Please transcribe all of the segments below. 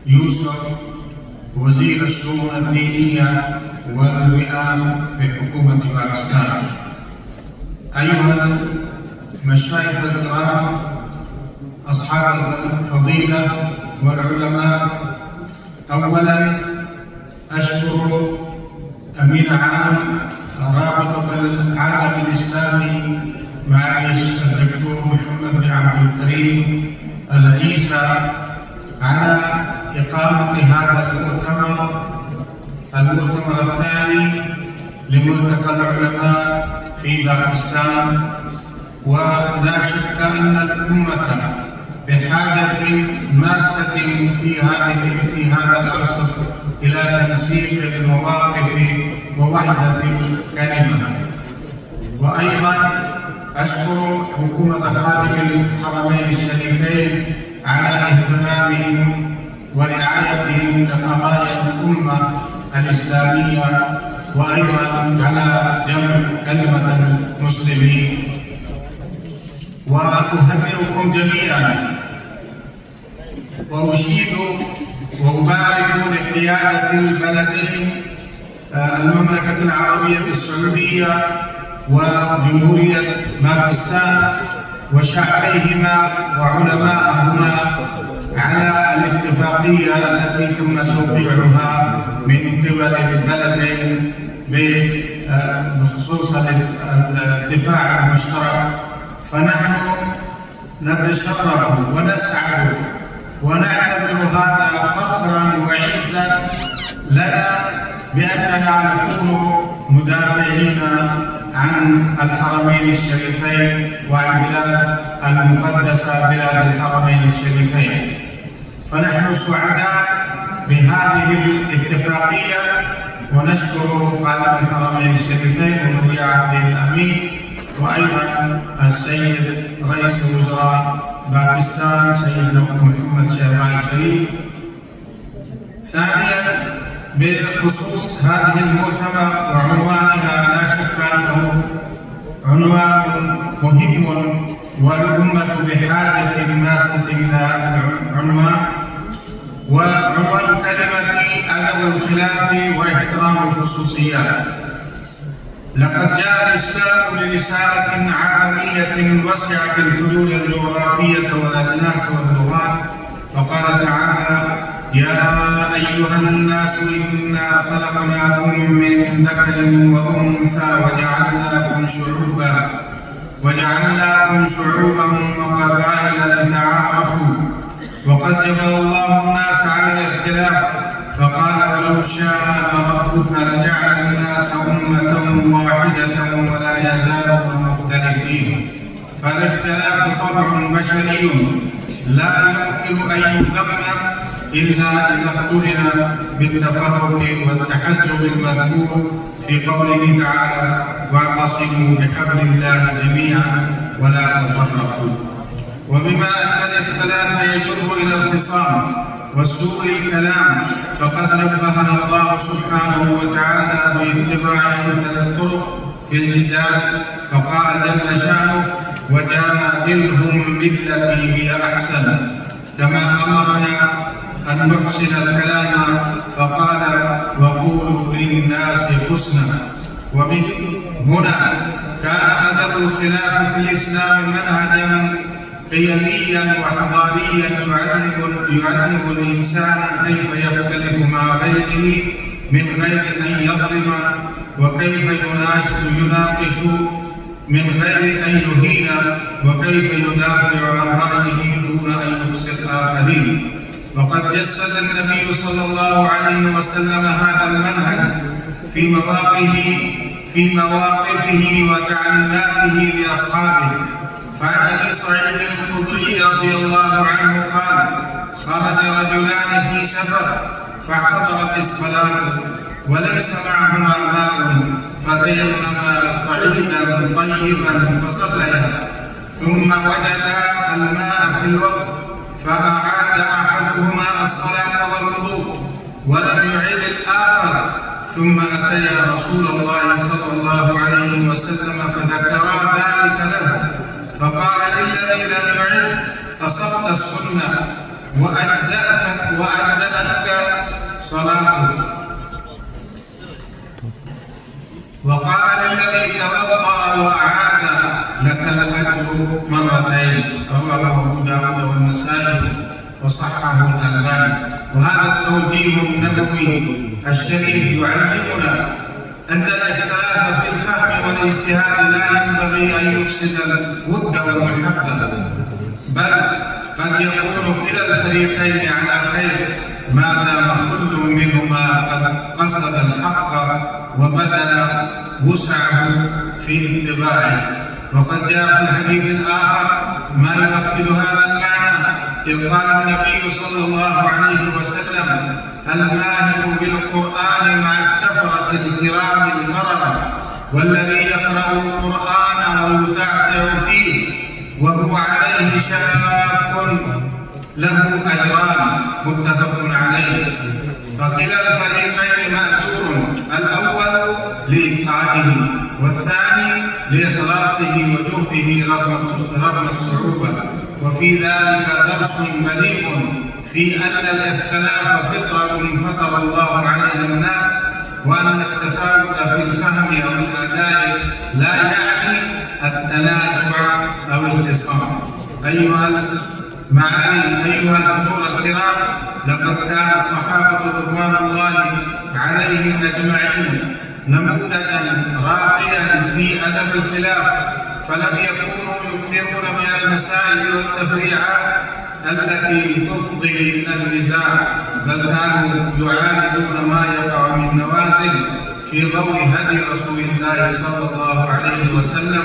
يوسف وزير الشؤون الدينية والوئام في حكومة باكستان. أيها المشايخ الكرام، أصحاب الفضيلة والعلماء، أولا أشكر أمين عام رابطة العالم الإسلامي معالي الدكتور محمد بن عبد الكريم العيسى على إقامة هذا المؤتمر الثاني لملتقى العلماء في باكستان. ولا شك أن الأمة بحاجة ماسة في هذا العصر إلى تنسيق المواقف ووحدة الكلمة. وأيضا أشكر حكومة خادم الحرمين الشريفين على اهتمامهم ورعايتهم لقضايا الأمة الإسلامية، وأيضا على جمع كلمة المسلمين. وأهنئكم جميعا وأشيد وأبارك لقيادة البلدين المملكة العربية السعودية وجمهورية باكستان وشعبيهما وعلماءهما على الاتفاقية التي تم توقيعها من قبل البلدين بخصوص الدفاع المشترك. فنحن نتشرف ونسعد ونعتبر هذا فخرا وعزا لنا بأننا نكون مدافعين عن الحرمين الشريفين وعن بلاد المقدسة بلاد الحرمين الشريفين. فنحن سعداء بهذه الاتفاقية ونشكر خادم الحرمين الشريفين وولي عهده الأمين، وأيضا السيد رئيس وزراء باكستان سيدنا محمد شهباز شريف. ثانيا، بخصوص هذه المؤتمر وعنوانها، لا شك أنه عنوان مهم والأمة بحاجة ماسة إلى هذا العنوان. وعنوان كلمتي أدب الخلاف واحترام الخصوصيات. لقد جاء الإسلام برسالة عالمية وسعت الحدود الجغرافية والأجناس واللغات، فقال تعالى: يا أيها الناس إنا خلقناكم من ذكر وأنثى وجعلناكم شعوبا وقبائل لتعارفوا، وقد جبل الله الناس على الاختلاف، فقال: ولو شاء ربك لجعل الناس أمة واحدة ولا يزالون مختلفين. فالاختلاف طبع بشري لا يمكن أن يذم إلا إذا اقترن بالتفرق والتحزب المذكور في قوله تعالى: واعتصموا بحبل الله جميعا ولا تفرقوا. وبما أن الاختلاف يجر إلى الخصام وسوء الكلام، فقد نبهنا الله سبحانه وتعالى باتباع أمثل الطرق في الجدال، فقال جل شأنه: وجادلهم بالتي هي أحسن، كما أمرنا أن نحسن الكلام فقال: وقولوا للناس حسنا. ومن هنا كان أدب الخلاف في الإسلام منهجا قيميا وحضاريا يعلم الإنسان كيف يختلف مع غيره من غير أن يظلم، وكيف يناقش من غير أن يهين، وكيف يدافع عن رأيه دون أن يخسر الآخرين. وقد جسد النبي صلى الله عليه وسلم هذا المنهج في مواقفه وتعليماته لأصحابه. فعن أبي سعيد الخدري رضي الله عنه قال: خرج رجلان في سفر فحضرت الصلاة وليس معهما ماء، فتيمما صعيدا طيبا فصليا، ثم وجدا الماء في الوقت، فأعاد أحدهما الصلاة والوضوء ولم يعد الآخر، ثم أتيا رسول الله صلى الله عليه وسلم فذكرا ذلك له، فقال للذي لم يعد: أصبت السنة، وأجزأتك صلاتك. وقال للذي توضأ وأعاد لك الأجر مرتين. رواه أبو داود والنسائي وصححه الألباني. وهذا التوجيه النبوي الشريف يعلمنا أن الاختلاف في الفهم والاجتهاد لا ينبغي أن يفسد الود والمحبة، بل قد يكون كلا الفريقين على خير ما دام كل منهما قد قصد الحق وبذل وسعه في اتباعه. وقد جاء في الحديث الآخر ما يؤكد هذا المعنى، إذ قال النبي صلى الله عليه وسلم: الماهر بالقرآن مع السفرة الكرام البررة، والذي يقرأ القرآن ويتعتع فيه وهو عليه شاق له أجران. متفق عليه. فكلا الفريقين مأجور، الأول لإتقانه والثاني لإخلاصه وجهده رغم الصعوبة. وفي ذلك درس بليغ في أن الاختلاف فطرة فطر الله عليها الناس، وأن التفاوت في الفهم أو الأداء لا يعني التنازع أو الخصام. أيها المعالي، أيها الحضور الكرام، لقد كان الصحابة رضوان الله عليهم أجمعين نموذجا راقيا في أدب الخلاف، فلم يكونوا يكثرون من المسائل والتفريعات التي تفضي إلى النزاع، بل كانوا يعالجون ما يقع من نوازل في ضوء هدي رسول الله صلى الله عليه وسلم،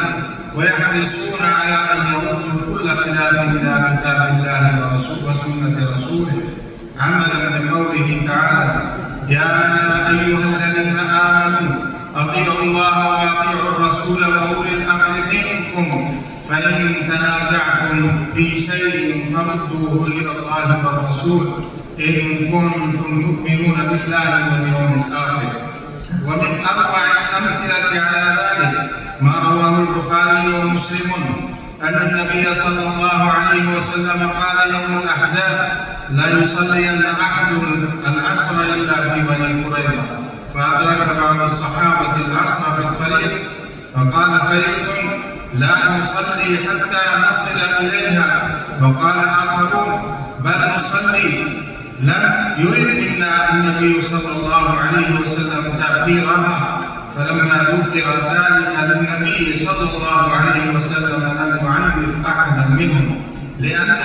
ويحرصون على أن يردوا كل خلاف إلى كتاب الله وسنة رسوله، عملا بقوله تعالى: يا أيها الذين آمنوا أطيعوا الله وأطيعوا الرسول وأولي الأمر منكم، فإن تنازعتم في شيء فردوه إلى الله والرسول إن كنتم تؤمنون بالله واليوم الآخر. ومن أروع الأمثلة على ذلك ما رواه البخاري ومسلم أن النبي صلى الله عليه وسلم قال يوم الأحزاب: لا يصلين أحد العصر إلا في بني قريظة. فأدرك بعض الصحابة العصر في الطريق، فقال فريق: لا نصلي حتى نصل إليها. وقال آخرون: بل نصلي. لم يرد منا النبي صلى الله عليه وسلم تأخيرها، فلما ذكر ذلك للنبي صلى الله عليه وسلم لم يعنف أحدا منهم، لأن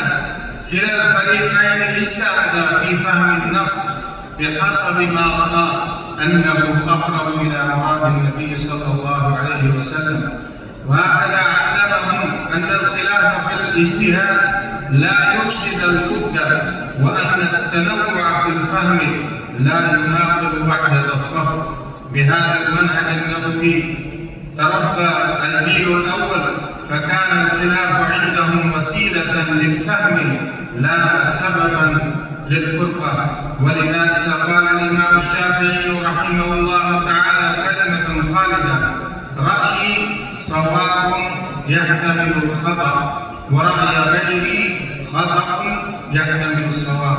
كلا الفريقين اجتهد في فهم النص بحسب ما رأى أنه أقرب إلى مراد النبي صلى الله عليه وسلم. وهكذا علمهم أن الخلاف في الاجتهاد لا يفسد الود، وأن التنوع في الفهم لا يناقض وحدة الصف. بهذا المنهج النبوي تربى الجيل الأول، فكان الخلاف عندهم وسيلة للفهم لا سببا للفرقة. ولذلك قال الإمام الشافعي رحمه الله تعالى كلمة خالدة: رأيي صواب يحتمل الخطأ، ورأي غيري خطأ يحتمل الصواب.